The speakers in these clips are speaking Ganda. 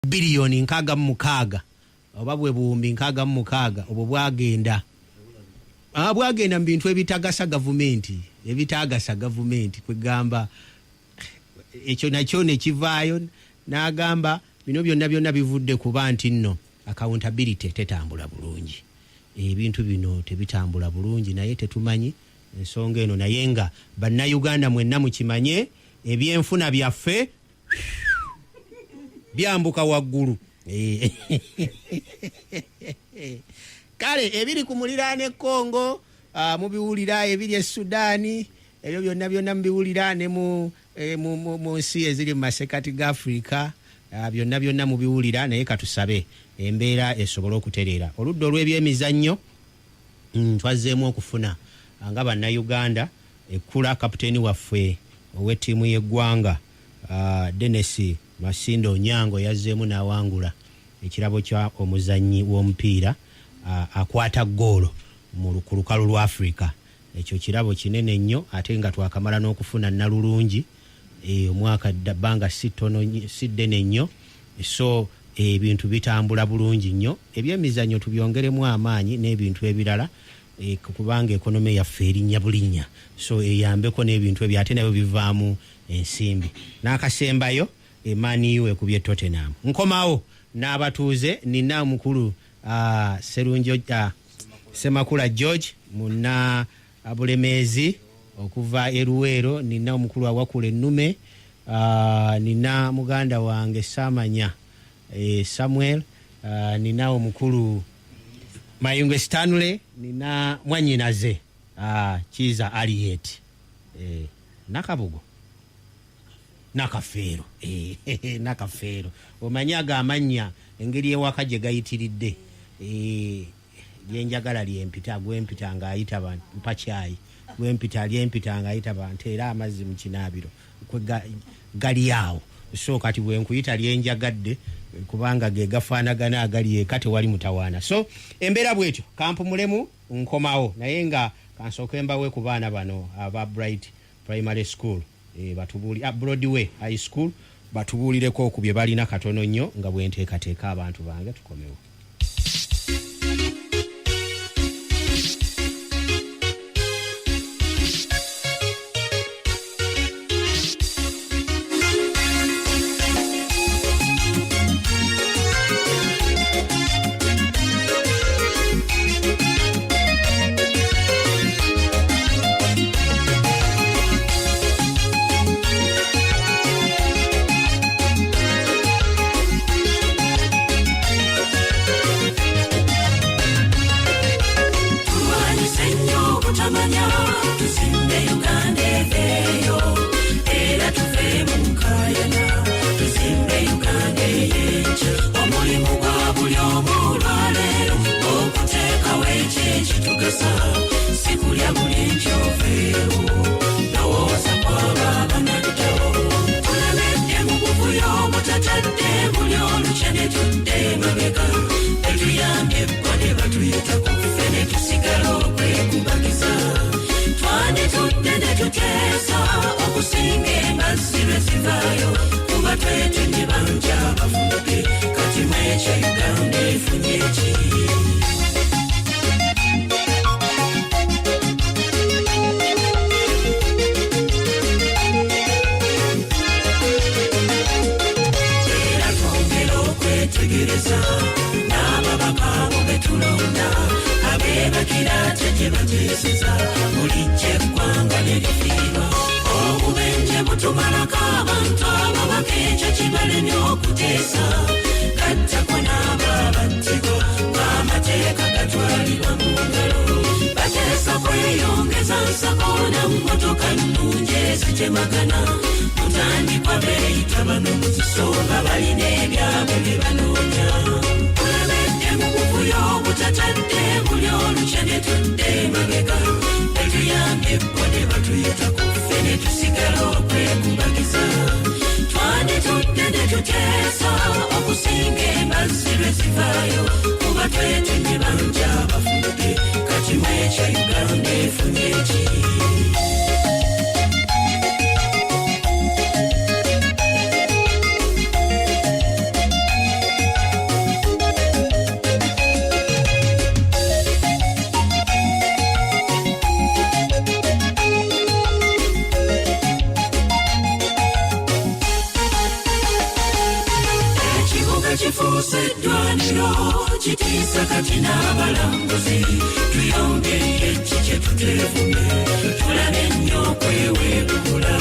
billion nkaga mukaaga oba bwe buumbi nkaga mukaaga obwo bwagenda bwagenda mu bintu ebitagasa gavumenti kwegamba ekyo nakyo ne kivaayo n'agamba bino byonna bivudde kuba nti nno accountability tetambula bulungi, ebintu bino tebitambula bulungi, naye tetumanyi ensonga eno, naye nga bannayuganda mwenna mukimanye ebyenfuna byaffe byambuka waggulu. Kale ebiri ku muliraane Congo mubiwulira, ebiri e Sudani ebyo byonna mubiwulira, ne mu nsi eziri mu masekati ga Africa byonna mubiwulira, naye katusabe embeera esobole okutereera. Oludda olw'ebyemizannyo twazzeemu okufuna nga bannayuganda ekkula kapiteeni waffe ow'ettiimu y'eggwanga Dennis Masinde Onyango yazzeemu n'awangula ekirabo kya omuzannyi w'omupiira akwata ggoolo ku lukalu lwa Africa. Ekyo kirabo kinene nnyo, ate nga twakamala n'okufuna Nalulungi omwaka bbanga siddene nnyo. So ebintu bitambula bulungi nnyo, ebyemizannyo tubyongeremu amaanyi n'ebintu ebirala kubanga ekonomi yaffe erinnya bulinnya, so eyambeko n'ebintu ebyo ate nabyo bivaamu ensimbi. N'akasembayo Emani ekubye Tottenham. Nkomawo n'abatuuze nina mukulu Serunjo Semakula George muna Abulemezi okuva Eruwero, nina omukulu awakula Ennume, nina muganda wange Samanya Samuel, nina omukulu Mayunge Stanley, nina mwanyinaze Kiza Aliet, Nakabugo Nakafeero, Nakafeero. Omanyaga amanya engeri ewaka gye gayitiridde, lyenjagala lyempita, gwempita ng'ayita mpakyayi, gwempita lyempita ng'ayita banteera amazzi mu kinaabiro gali awo. So kati bwe nkuyita lyenjagadde kubanga ge gafaanagana agali eka tewali mutawaana. So embeera bwetyo kampumulemu nkomawo, naye nga kansooke mbawe ku baana bano aba Bright Primary School batubuuli Broadway High School batubuulireko ku bye balina katono nnyo nga bwe nteekateeka abantu bange tukomewo. Ekibuga kifuuse eddwaniro kitiisa kati n'abalambuzi tuyongere ekiki kye tuteevumye tulabe nnyo kweweebukula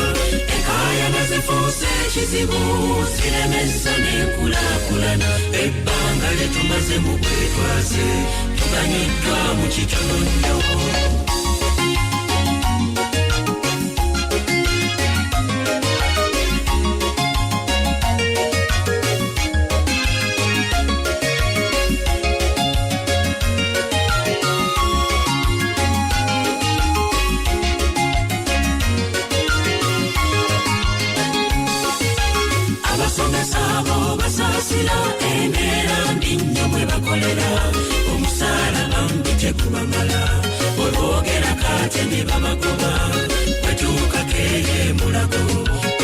enkaayana zifuuse ekizibu ziremesa n'enkulaakulana ebbanga lye tumaze mu bwetwaze tuganyiddwa mu kitono nnyo. Basasira embeera mbi nnyo mwe bakolera omusaala bambi tekubamala olwogera kate ne babagoba bwetuukako eyo mulago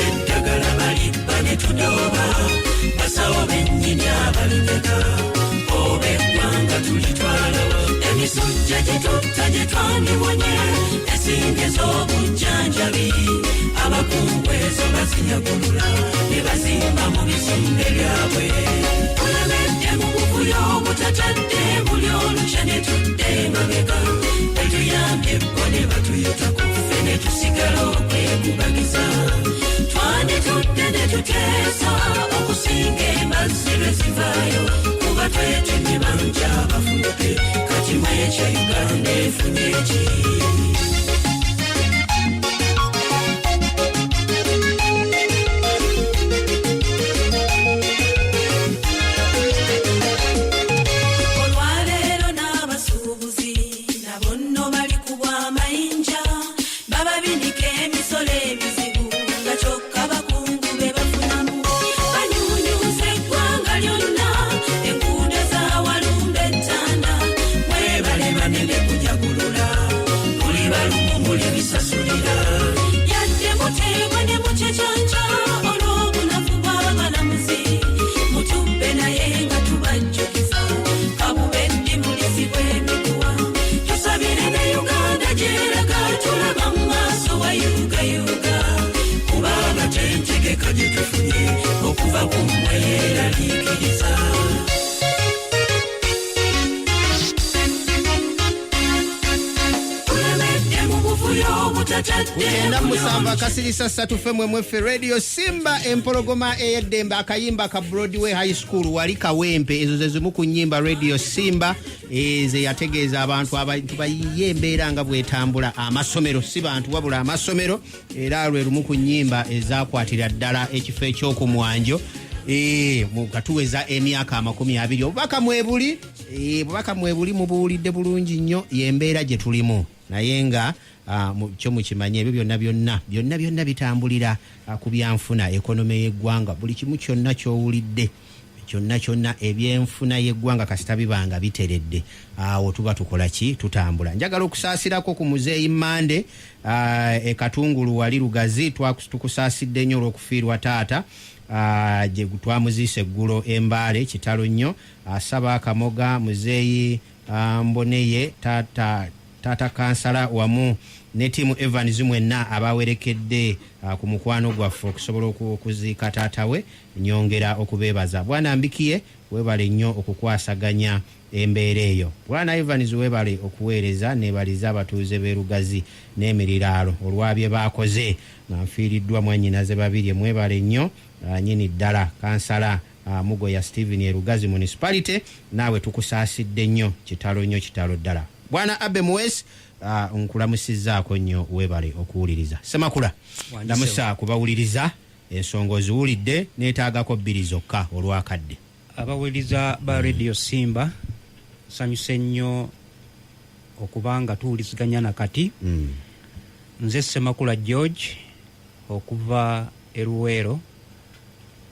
eddagala balibba ne tudooba basawo bennyini abalinyega oba eggwanga tulitwala emisujja gye tutta gye twandibonye ensimbi z'obujjanjabi abakungu ezo bazinyagulula ne bazimba mu bizimbe byabwe tulemedde mu buvuyo obutatadde buli olukya ne tudde emabega betuyambye bo ne batuyita ku ffe ne tusigala okwekubagiza twanditudde ne tuteesa okusinga embazzi lwe zivaayo kuba twetemye banja abafudde kati mwekya Uganda efunye eki. Kugenda musamba kasirisa satu femwe mwefe Radio Simba empologoma eyeddembe akayimba ka Broadway High School wali kawempe ezo ze zimu ku nnyimba Radio Simba ze yategeeza abantu bayembeera nga bwetambula amasomero si bantu wabula amasomero era lwe lumu ku nnyimba ezakwatira ddala ekifo ekyokumwanjo mu katuweza emyaka 20 obubaka mwebuli mubuwulidde bulungi nnyo yembeera gye tulimu naye nga kyo mukimanye ebyo byonna bitambulira ku byanfuna ekonomi y'eggwanga buli kimu kyonna kyowulidde kyonna ebyenfuna y'eggwanga kasita bibanga biteredde awo tuba tukola ki tutambula njagala okusaasirako ku muzeeyi Mande Katungulu wali Lugazi tukusaasidde nnyo olw'okufiirwa taata gye twamuziise eggulo Embaale kitalo nnyo asaba Kamoga muzeeyi Mboneye tata kansala wamu ne tiimu Evans mwenna abawerekedde ku mukwano gwaffe okusobola okuziika taata we nyongera okubeebaza bwana Mbikiye webale nnyo okukwasaganya embeera eyo bwana Evans webale okuweereza nebaliza abatuuze b'Erugazi n'emiriraalo olwabye baakoze nga nfiiriddwa mwannyinaze babiri mwebale nnyo nyini ddala kansala Mugoya Stephen Erugazi Municipality naawe tukusaasidde nnyo kitalo ddala bwana Abe Mwes nkulamusizzaako nnyo webale okuwuliriza Semakula ndamusa kubawuliriza ensonga oziwulidde neetaagako 2 zokka olwakadde abawuliriza ba Radio Simba sanyuse nnyo okubanga tuwuliziganya nakati nze Semakula George okuva Eruwero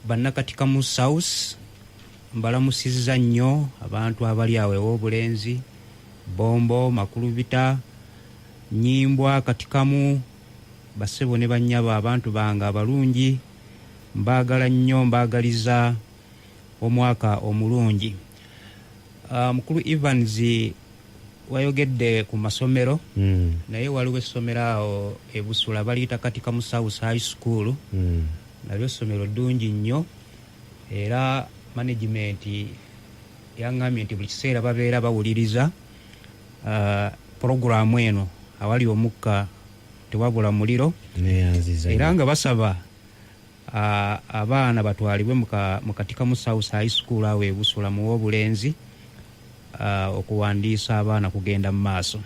bannakatika mu South mbalamusizza nnyo abantu abali awo ew'obulenzi Bombo Makulubita Nyimbwa Katikamu basebo ne banyaba abantu banga abalungi mbagala nnyo mbagaliza omwaka omulungi mukulu Evans wayogedde ku masomero naye waliwo essomero awo ebusula baliyita Katikamu South High School nalyo essomero ddungi nnyo era management yaŋŋambye nti buli kiseera babeera bawuliriza puroguramu eno awali omukka tewabula muliro, era nga basaba abaana batwalibwe mu Katikamu South High School awo ebusula mu w'obulenzi okuwandiisa abaana kugenda mu maaso.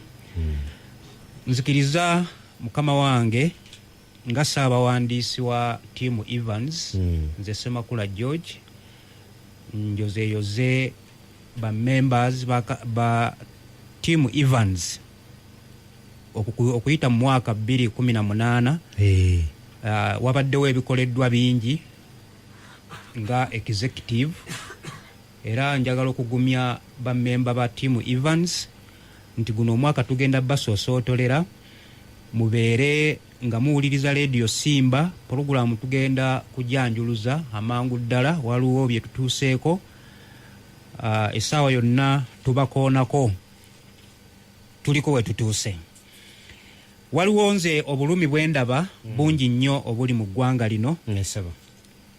Nzikiriza mukama wange nga ssaabawandiisi wa Team Evans, nze Ssemakula George, njozeeyoze ba members ba Team Evans okuyita mu mwaka 2018 wabaddewo ebikoleddwa bingi nga executive, era njagala okugumya bammemba ba Team Evans nti guno omwaka tugenda basoosootolera, mubeere nga muwuliriza Radio Simba, puroguramu tugenda kujanjuluza amangu ddala, waliwo bye tutuuseeko, essaawa yonna tubakoonako, tuliko we tutuuse. Waliwo nze obulumi bw'endaba bungi nnyo obuli mu ggwanga lino.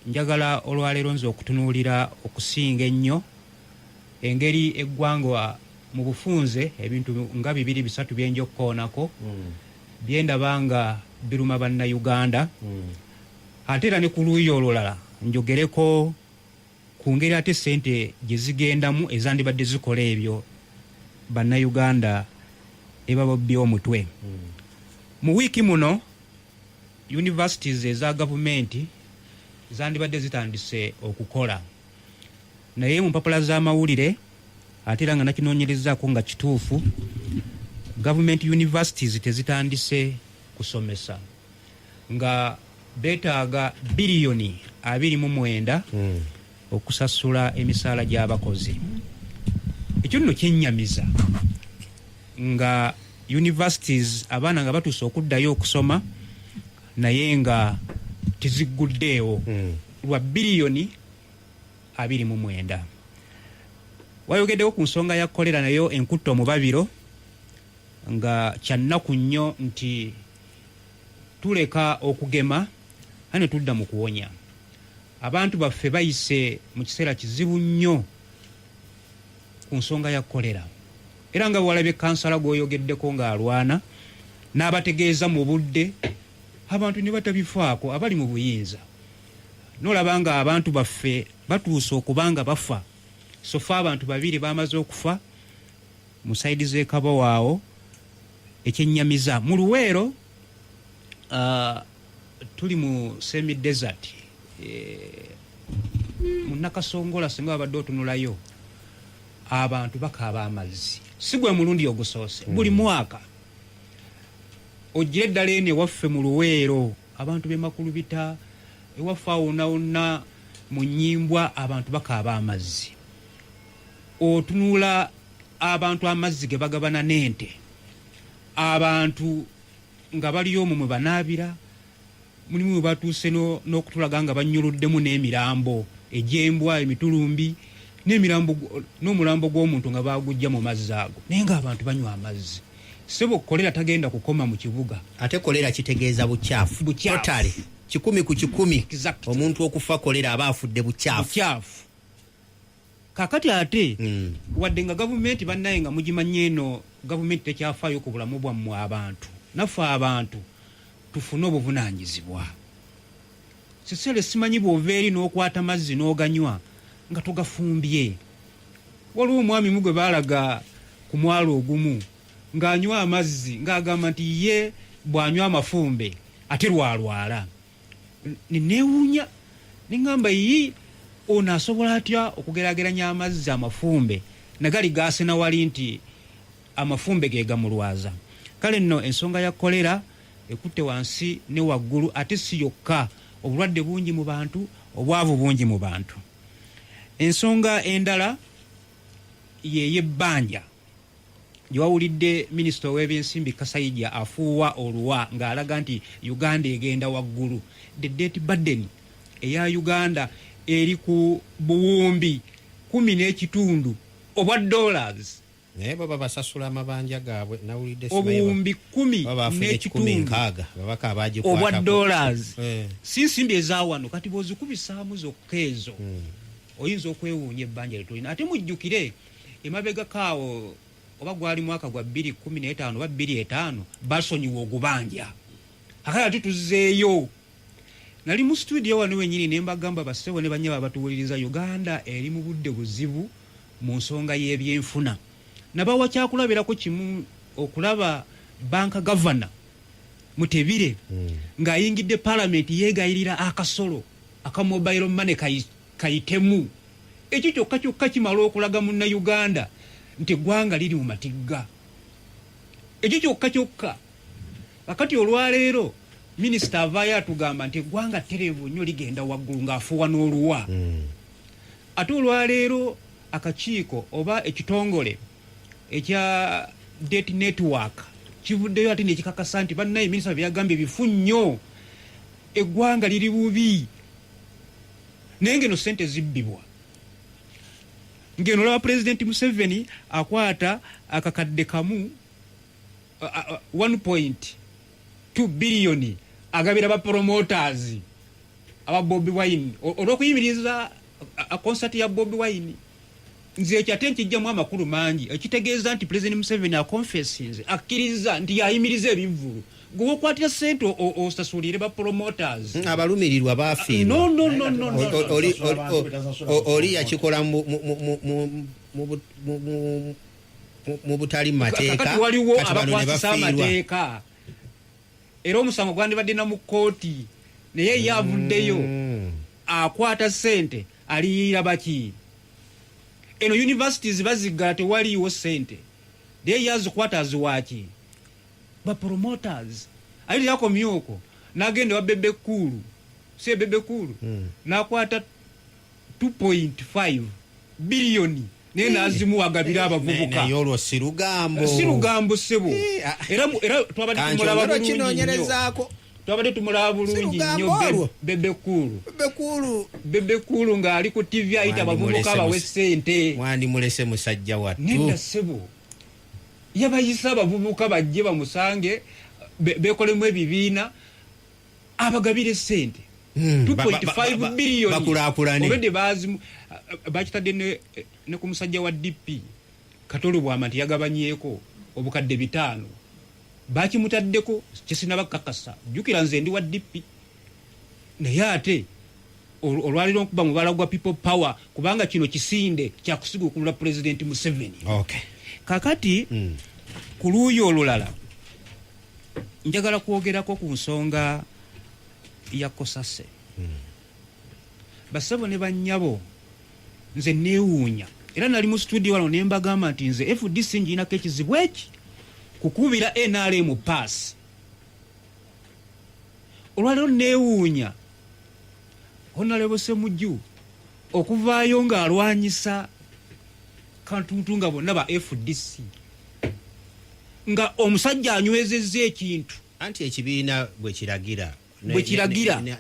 Njagala olwaleero nze okutunuulira okusinga ennyo engeri eggwanga mu bufunze ebintu nga 2-3 byenja okukoonako byendaba nga biruma bannayuganda, ate era ne ku luuyi olulala njogereko ku ngeri ate ssente gye zigendamu ezandibadde zikola ebyo bannayuganda ebabobbye omutwe. Mu wiiki muno universities eza gavumenti zandibadde zitandise okukola, naye mu mpapula z'amawulire ate era nga nakinoonyerezaako nga kituufu, government universities tezitandise kusomesa, nga beetaaga biliyoni 29 okusasula emisaala gy'abakozi. Ekyo nno kyennyamiza nga universities abaana nga batuuse okuddayo okusoma naye nga tiziguddeewo lwa biliyoni 29. Wayogeddewo ku nsonga ya kolera nayo enkutto mu babiro, nga kyannaku nnyo nti tuleka okugema ane tudda mu kuwonya. Abantu baffe bayise mu kiseera kizibu nnyo ku nsonga ya kolera, era nga bwalabye kansala gw'oyogeddeko ng'alwana n'abategeeza mu budde, abantu ne batabifaako abali mu buyinza. N'olaba nga abantu baffe batuuse okubanga bafa, sofa abantu 2 bamaze okufa mu saidi z'e Kabawaawo. Ekyennyamiza mu Luweero tuli mu semi desert mu Nakasongola, singa babadde otunulayo abantu bakaaba amazzi, si gwe mulundi ogusoose, buli mwaka ojjira eddala eno ewaffe mu Luweero, abantu b'e Makulubita, ewaffe awonna mu Nnyimbwa, abantu bakaaba amazzi. Otunula abantu amazzi ge bagabana n'ente, abantu nga baliyo omwo mwe banaabira, mulimu we batuuse n'okutulaga nga bannyuluddemu n'emirambo egy'embwa, emitulumbi, n'omulambo gw'omuntu nga baagujja mu mazzi ago, naye ng'abantu banywa amazzi. Sebo kolera tagenda kukoma mu kibuga. Ate kolera kitegeeza bukyafu. Totally 100 ku 100. Exactly. Omuntu okufa kolera aba afudde bukyafu. Kakati ate wadde nga gavumenti bannaye nga mugimanye eno gavumenti tekyafaayo ku bulamu bwammwe abantu, naffe abantu tufune obuvunaanyizibwa. Sisere simanyi bw'ova eri n'okwata mazzi n'oganywa nga togafumbye. Waliwo omwami mu gwe baalaga ku mwalo ogumu ng'anywa amazzi ng'agamba nti ye bw'anywa amafumbe ate lwalwala. Neewuunya neŋŋamba yi ono asobola atya okugeraageranya amazzi amafumbe nagali gaasena wali nti amafumbe ge gamulwaza. Kale nno ensonga ya kolera ekutte wansi ne waggulu, ate si yokka, obulwadde bungi mu bantu, obwavu bungi mu bantu. Ensonga endala yebbanja gye wawulidde minisita ow'ebyensimbi Kasayija afuuwa oluwa ng'alaga nti Uganda egenda waggulu. The debt burden eya Uganda eri ku buwumbi 10.5 obwa dollars. Naye baba basasula amabanja gaabwe, nawulidde obuwumbi 10.6 babaka abaje kwata obwa dollars. Si nsimbi ezawano kati bozikubisaamu zokka ezo oyinza okwewuunya ebbanja lyetulina ate mujjukire emabega kaawo oba gwali mwaka gwa 2015 oba 25 basonyiwa ogubanja akati ati tuzzeeyo nali mu studio wano wenyini ne mbagamba bassebo ne banyaba batuwuliriza Uganda eri mu budde buzibu mu nsonga y'ebyenfuna nabawa kyakulabirako kimu okulaba banka governor Mutebire ng'ayingidde parliament yeegayirira akasolo aka mobile money kayitemu ekyo kyokka kimala okulaga munna Uganda nti eggwanga liri mu matigga ekyo kyokka akati olwaleero minisita avaayo atugamba nti eggwanga ttereevu nnyo ligenda waggulu ng'afuwa n'oluwa ate olwaleero akakiiko oba ekitongole ekya date network kivuddeyo ate nekikakasa nti bannaye minisita byagambye bifu nnyo eggwanga liri bubi naye ngeno ssente zibbibwa ngeno olaba pulezidenti Museveni akwata akakadde kamu 1.2 biliyoni agabira bapromoters aba Bobi Wine olw'okuyimiriza concert ya Bobi Wine nze ekyate nkijjamu amakulu mangi ekitegeeza nti pulezidenti Museveni akonfessinze akkiriza nti yayimiriza ebivvulu gwe okwatira ssente osasulire bapromoters abalumirirwa baafiirwa oli yakikola mu butali mateeka kati waliwo abakwasisa amateeka era omusango gwandibadde na mu kkooti naye yavuddeyo akwata ssente aliyira baki eno universities baziggala tewaliiwo ssente naye yazikwata aziwaaki bapromoters ali yakomyoko n'agenda wa Bebekulu si Bebekulu n'akwata 2.5 biliyoni naye n'azimuwagabira abavubuka naye olwo si lugambo ssebo era twabadde tumulaba bulungi nnyo twabadde tumulaba bulungi nnyo Bebekulu ng'ali ku TV ayita abavubuka bawe ssente mwandimulese musajja wattu nedda ssebo yabayisa abavubuka bajje bamusange bekolemu ebibiina abagabire ssente 2.5 biliyoni bakulaakulane obedde bakitadde ne ku musajja wa DP Katolo bwama nti yagabanyeeko obukadde 5 bakimutaddeko kisinaba kakasa jukira nze ndi wa DP naye ate olwaliro nkuba mubala gwa people power kubanga kino kisinde kyakusigukula President Museveni. Okay. Kakati ku luuyi olulala njagala kwogerako ku nsonga ya Kosase. Basabo ne bannyabo nze neewuunya era nali mu studio wano ne mbagamba nti nze FDC njinako ekizibu eki kukubira NRM pass. Olwaliro neewuunya Honorable Semujju okuvaayo ng'alwanyisa kantuntu nga bonna ba FDC nga omusajja anywezezza ekintu anti ekibiina bwe kiragira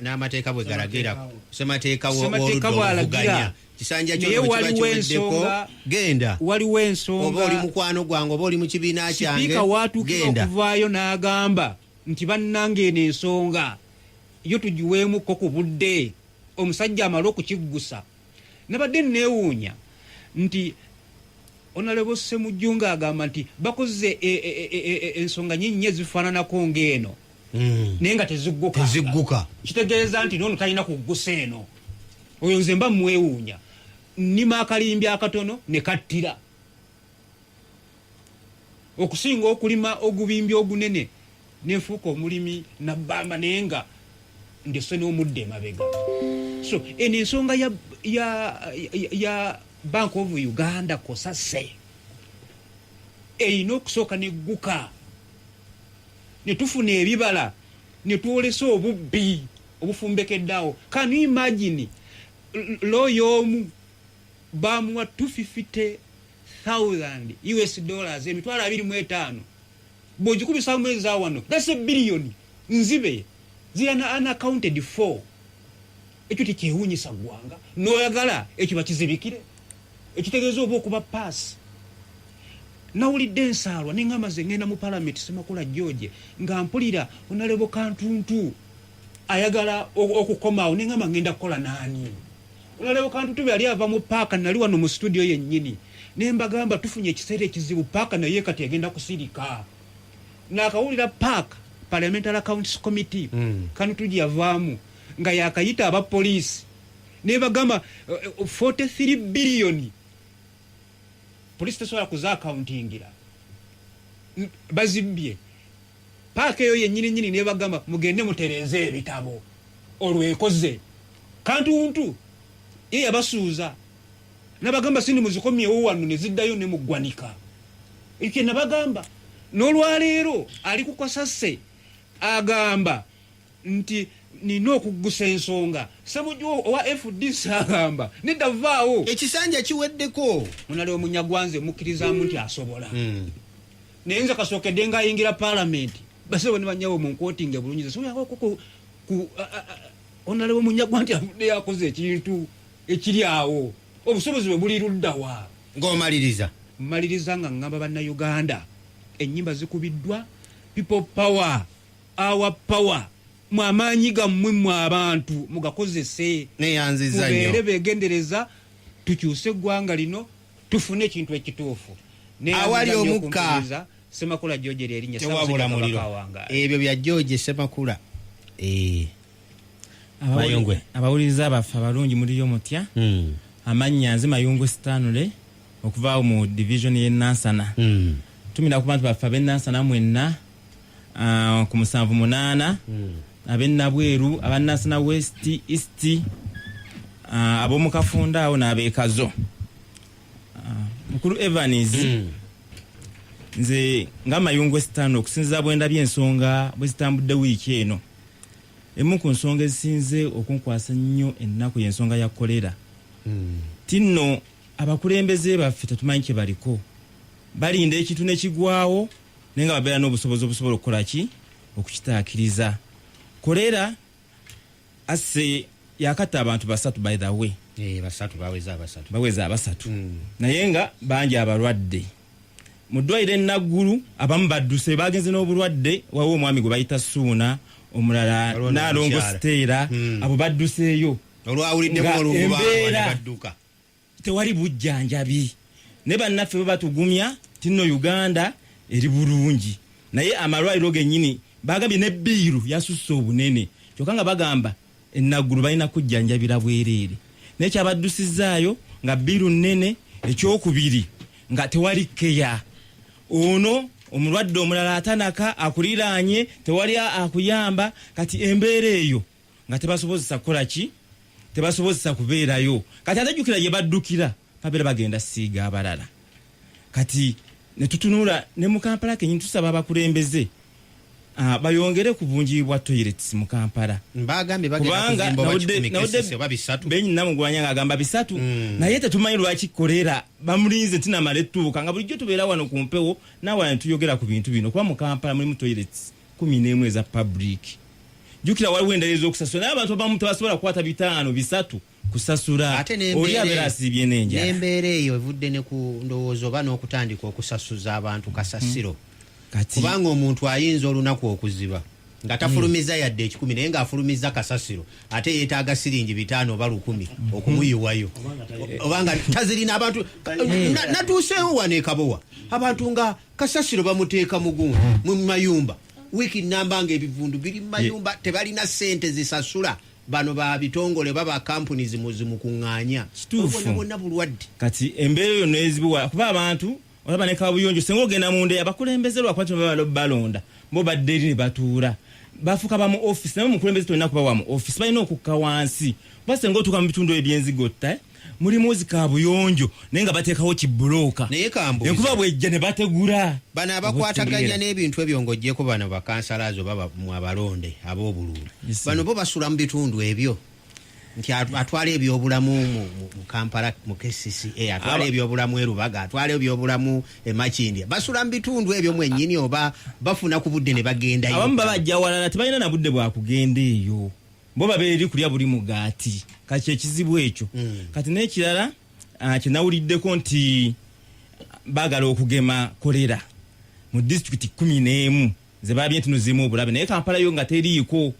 n'amateeka bwe galagira semateeka w'oluganya kisanja ky'okibakiweddeko genda waliwo ensonga oba oli mukwano gwange oba oli mu kibiina kyange sipiika waatuukira okuvaayo n'agamba nti bannange eno ensonga yo tugiweemuko ku budde omusajja amala okukiggusa nabadde neewuunya nti Honorable Semujju ng'agamba nti bakoze ensonga nnyingi ezifaananako ng'eno naye nga tezigguka kitegeeza nti noono talina kuggusa eno oyo nze mba mwewuunya nnima akalimbi akatono ne kattira okusinga okulima ogubimbi ogunene nenfuuka omulimi nabbamba naye nga ndese n'omudde emabega. So eno ensonga ya Bank of Uganda Kosase erina okusooka negguka ne tufuna ebibala ne twolesa obubbi obufumbekeddaawo. Can you imagine lawyer omu bamuwa $250,000 emitwalo 25 bw'ogikubisa mwezi awano that's a billion nzibe zirana unaccounted for. Ekyo tekyewuunyisa ggwanga n'oyagala ekyo bakizibikire ekitegeeza oba okuba paasi. Nawulidde ensaalwa neŋŋamba ze ŋŋenda mu palamenti Semakula George nga mpulira Honorable Kantuntu ayagala okukomaawo neŋŋamba ŋŋenda kukola naani Olalewo kantu tube ali ava mu paaka nali wano mu studio yennyini ne mbagamba tufunye ekiseera ekizibu paaka naye kati agenda kusirika n'akawulira paaka Parliamentary Accounts Committee kanu tujavaamu nga yakayita abapoliisi ne bagamba 43 billion poliisi tesobola kuza accountingira bazibbye paaka eyo yennyini ne bagamba mugende mutereeze ebitabo olwekoze kantuntu ye yabasuuza nabagamba sindi muzikomyewo wano ne ziddayo ne muggwanika ekyo nabagamba n'olwaleero ali ku Kasase agamba nti nina okuggusa ensonga Ssebujo owa FDC agamba nedavaawo ekisanja kiweddeko munalewo munyagwanze mukkirizaamu nti asobola naye nze kasookedde ng'ayingira paalamenti basebo ne banyawo mu nkootinge bulungi soyako onalewo munyagwa nti avudde yakoze ekintu ekiri awo obusobozi bwe buli luddawa ng'omaliriza mmaliriza nga ngamba bannayuganda ennyimba zikubiddwa people power our power mwamaanyi gammwe mwe abantu mugakozese neyanziza nnyo mubeere beegendereza tukyuse eggwanga lino tufune ekintu ekituufu awali omukka Semakula George erinnya tewabula muliro ebyo bya George Semakula Mayungwe abawuliriza baffe abalungi muliyo mutya amannya nze Mayungwe Stanley okuvaawo mu division y'e Nansana tumira ku bantu baffe ab'e Nansana mwenna ku 78 ab'e Nabweru aba Nansana West East ab'omu Kafunda awo n'ab'Ekazo mukulu Evans nze nga Mayungwe Stanley okusinziza bwe ndabye ensonga bwe zitambudde wiiki eno emu ku nsonga ezisinze okunkwasa nnyo ennaku y'ensonga ya kolera tinno abakulembeze baffe tetumanyi kye baliko balinda ekintu nekigwawo naye nga babeera n'obusobozi obusobola okukola ki okukitaakiriza kolera asse yakatta abantu 3 by the way baweza abasatu naye nga bangi abalwadde mu ddwaliro enaggulu abamu badduse bagenze n'obulwadde wawo omwami gwe bayita Suuna omulala Nalongo Steera abo badduseeyo olwawuliddemulungubadduka tewali bujjanjabi ne bannaffe bwe batugumya tinno Uganda eri bulungi naye amalwaliro gennyini bagambye ne bbiiru yasusse obunene kyokka nga bagamba enaggulu balina kujjanjabira bwereere naye kyabaddusizaayo nga bbiiru nnene ekyokubiri nga tewali keya ono omulwadde omulala atanaka akuliraanye tewali akuyamba kati embeera eyo nga tebasobozesa kukola ki tebasobozesa kubeerayo kati atajjukira gye baddukira babeera bagenda siiga abalala kati ne tutunula ne mu Kampala kenyini tusaba abakulembeze bayongere ku bungi bwa toilets mu Kampala mbagambye bagenda kuzimba obakikumi oba bisatu benyina mugwanya ng'agamba bisatu naye tetumanyi lwaki kolera bamulinze tinamala ettuuka nga bulijjo tubeera wano ku mpewo naawala ne tuyogera ku bintu bino kuba mu Kampala mulimu toilets 11 eza public jukira waliwo endalizo okusasula naye abantu abamu tebasobola kukwata 5 bisatu kusasula oli abeera asibye n'enjala n'embeera eyo evudde ne ku ndowooza oba n'okutandika okusasuza abantu kasasiro kubanga omuntu ayinza olunaku okuziba nga tafulumiza yadde 10 naye ng'afulumiza kasasiro ate yeetaaga siringi 5 oba 10 okumuyiwayo obanga tazirina abantu natuuseewo wano e Kabowa abantu nga kasasiro bamuteeka mugundu mu mayumba wiiki namba nga ebivundu biri mu mayumba tebalina ssente zisasula bano ba bitongole baba companies mukuŋŋaanya bonna bulwadde kati embeera eyo neezibuwa kuba abantu olaba ne kabuyonjo senga ogenda mu ndeya bakulembeze lwakwati balonda bo badde eri ne batuula bafuka ba mu office naye mukulembeze tolina kuba wa mu office balina okukka wansi kuba senga otuuka mu bitundu ebyenzigotta mulimu zikabuyonjo naye nga bateekawo kibulooka enkuba bwejja ne bategula bano abakwataganya n'ebintu ebyo ng'oggyeko bano bakansalazo baba mu abalonde ab'obululu bano bo basula mu bitundu ebyo nti atwala ebyobulamu mu Kampala mu KCCA atwala ebyobulamu e Rubaga atwala ebyobulamu e Makindya basula mu bitundu ebyo mwennyini oba bafuna ku budde ne bagendayo abamu babajja walala tebalina na budde bwa kugenda eyo bo babeeri kulya buli mugaati kati ekizibu ekyo kati n'ekirala kyenawuliddeko nti baagala okugema kolera mu disitulikiti 11 ze baabye ntino zimu obulabe naye Kampala yo nga teriiko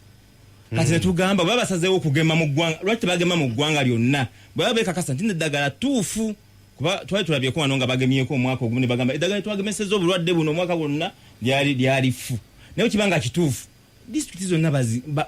kati netugamba baba basazeewo okugema mu ggwanga lwaki tebagema mu ggwanga lyonna bwaba beekakasa nti neddagala tuufu kuba twali tulabyeko wano nga bagemyeko omwaka ogumu ne bagamba eddagala twagemeseza obulwadde buno omwaka bwonna lyalifu naye okibanga kituufu disitulikiti zonna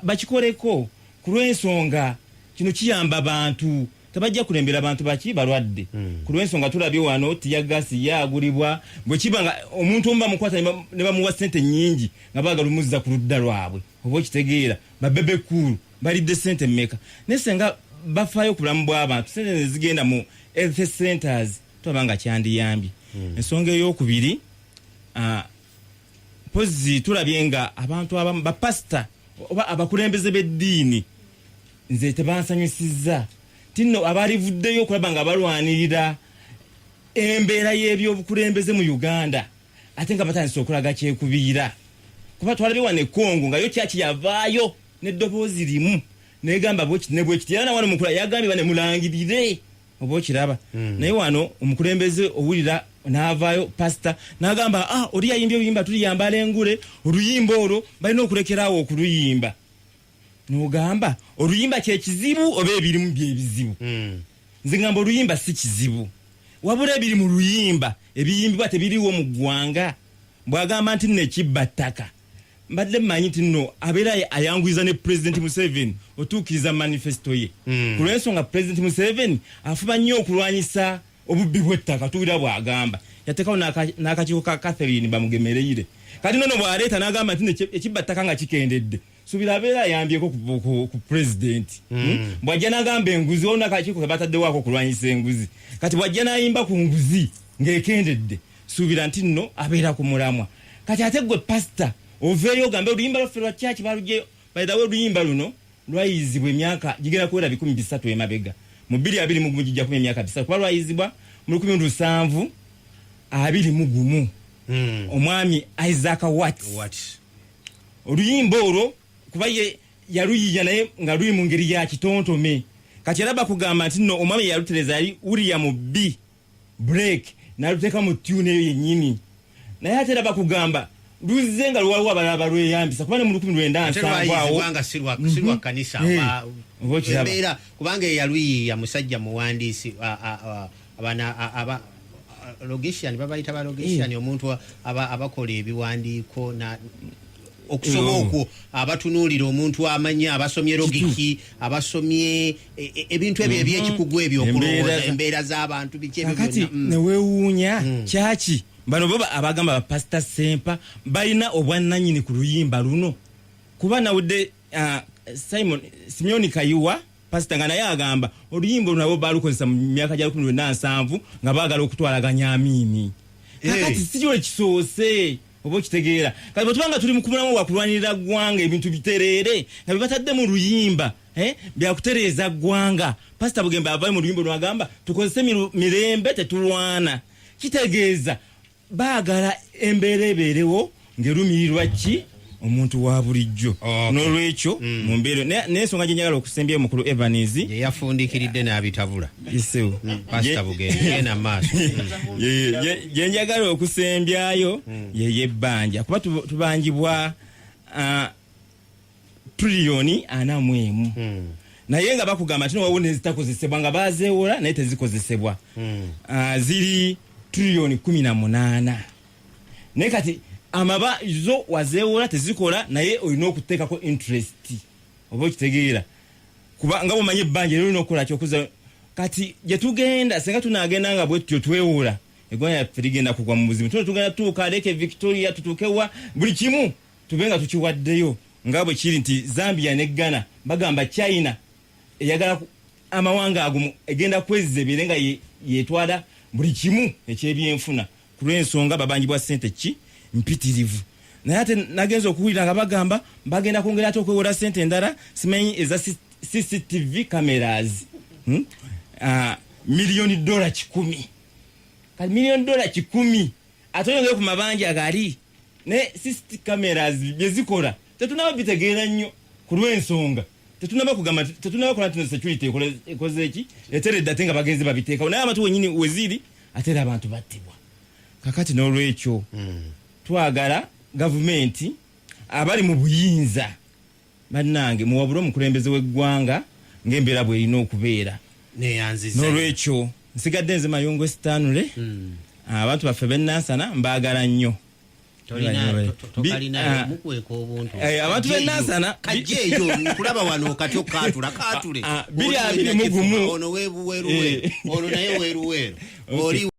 bakikoleko ku lw'ensonga kino kiyamba abantu tabajja kulembera abantu baki balwadde ku lw'ensonga tulabye wano tiyagasi yagulibwa bwe kiba nga omuntu omu bamukwata ne bamuwa ssente nnyingi nga baagala omuzza ku ludda lwabwe oba okitegeera babebe kulu balidde ssente mmeka naye senga bafaayo ku bulamu bw'abantu ssente ne zigenda mu health centers tulaba nga kyandiyambye ensonga ey'okubiri pozi tulabye nga abantu abamu bapasita oba abakulembeze b'eddiini nze tebansanyusizza tinno abalivuddeyo okulaba nga balwanirira embeera y'ebyobukulembeze mu Uganda ate nga batandise okulaga kyekubiira kuba twalabye wano Kongo nga yo kyaki yavaayo n'eddoboozi limu negamba bwekiti era nawano mukula yagambye bane mulangirire oba okiraba naye wano omukulembeze owulira n'avaayo pasita n'agamba oli yayimbye oluyimba tuliyamba alengule oluyimba olwo balina okulekeraawo okuluyimba n'ogamba oluyimba kyekizibu oba ebirimu byebizibu nze ngamba oluyimba si kizibu wabula ebiri mu luyimba ebiyimbibwa tebiriwo mu ggwanga bwagamba nti nekibba ttaka mbadde mmanyi nti nno abeera ayanguyiza ne President Museveni otuukiriza manifesto ye ku lw'ensonga President Museveni afuba nnyo okulwanyisa obubbi bw'ettaka tuwulira bw'agamba yateekawo n'akakiiko ka Catherine bamugemereire kati nono bw'aleeta n'agamba nti ekibba ttaka nga kikendedde subira abeera ayambyeko ku President bw'ajja n'agamba enguzi waliwo n'akakiiko ke bataddewaako okulwanyisa enguzi kati bw'ajja n'ayimba ku nguzi ng'ekendedde subira nti nno abeera ku mulamwa kati ate gwe pasita oveeyo ogambe oluyimba lwaffe lwa kyaki balugyeyo bayidawo oluyimba luno lwayizibwa emyaka gigenda kuwera 13 emabega mu 2021 gijja kuba emyaka 3 kuba lwayizibwa mu 1721 omwami Isaac Watts oluyimba olwo kuba ye yaluyiya naye nga luli mu ngeri ya kitontome kati era bakugamba nti nno omwami yalutereza yali William B. Break naluteeka mu tune eyo yennyini naye ate era bakugamba luze nga lwaliwo abalala lweyambisa kuba ne mu 1970 sirwa kanisa embeera kubanga eyaluyiya musajja muwandiisi logician babayita ba logician omuntu abakola ebiwandiiko okusoma okwo abatunuulira omuntu amanya abasomye logiki abasomye ebintu ebyo ebyekikugu ebyo okulowooza embeera z'abantu biki ebyo byonna neweewuunya kyaki bano baba abagamba bapasita Sempa balina obwannannyini ku luyimba luno kuba nawudde Simeon Kayiwa pasita nga naye agamba oluyimba luno nabo balukozesa mu myaka gya 1970 nga baagala okutwalaganya amiini kakati sikyo ekisoose oba okitegeera kati bwetubanga tuli mu kumulamu wakulwanirira ggwanga ebintu bitereere nga bibatadde mu luyimba byakutereeza ggwanga pasita Bugembe avayo mu luyimba lwagamba tukozese mirembe tetulwana kitegeeza baagala embeera ebeerewo ng'erumirirwa ki omuntu wa bulijjo n'olwekyo mu mbeera n'ensonga gye njagala okusembyayo mukulu Evans ye yafundiikiridde n'abitabula isewo pasita Bugembe genda maaso gye njagala okusembyayo yebbanja kuba tubangibwa triliyoni 41 naye nga bakugamba nti wawo nezitakozesebwa nga bazeewola naye tezikozesebwa ziri triliyoni 18 naye kati amaba zo wazeewola tezikola naye olina okuteekako interest oba okitegeera kuba nga bwomanye ebbanja era olina okukola kyokuza kati gye tugenda senga tunagenda nga bwetutyo twewola eggwanga yaffe ligenda kugwa mu buzibu tugenda tuuka Lake Victoria tutuukewa buli kimu tube nga tukiwaddeyo nga bwe kiri nti Zambia ne Ghana bagamba China eyagala amawanga ago egenda kweziza ebeere nga yetwala buli kimu ekyebyenfuna ku lw'ensonga babangibwa ssente ki mpitirivu naye ate nagenza okuwulira nga bagamba bagenda kwongera ate okwewola ssente endala simanyi eza CCTV cameras $1 million 10 kati $1 million 10 ate oyongere ku mabanja gali ne CCTV cameras byezikola tetunaba bitegeera nnyo ku lw'ensonga tetunaba kugamba tetunaba kola nti security ekoze eki eteredde ate nga bagenzi babiteekawo naye amatu wenyini weziri ate era abantu battibwa kakati n'olwekyo twagala gavumenti abali mu buyinza bannange muwabula omukulembeze w'eggwanga ng'embeera bw'erina okubeera n'olwekyo nsigadde nze Mayungo Stanley. Abantu baffe b'Enansana mbaagala nnyo. Abantu b'Enansana kajjeeyo kulaba wano katyo kaatule 221 ono weeruweeru ono naye weeruweeru oli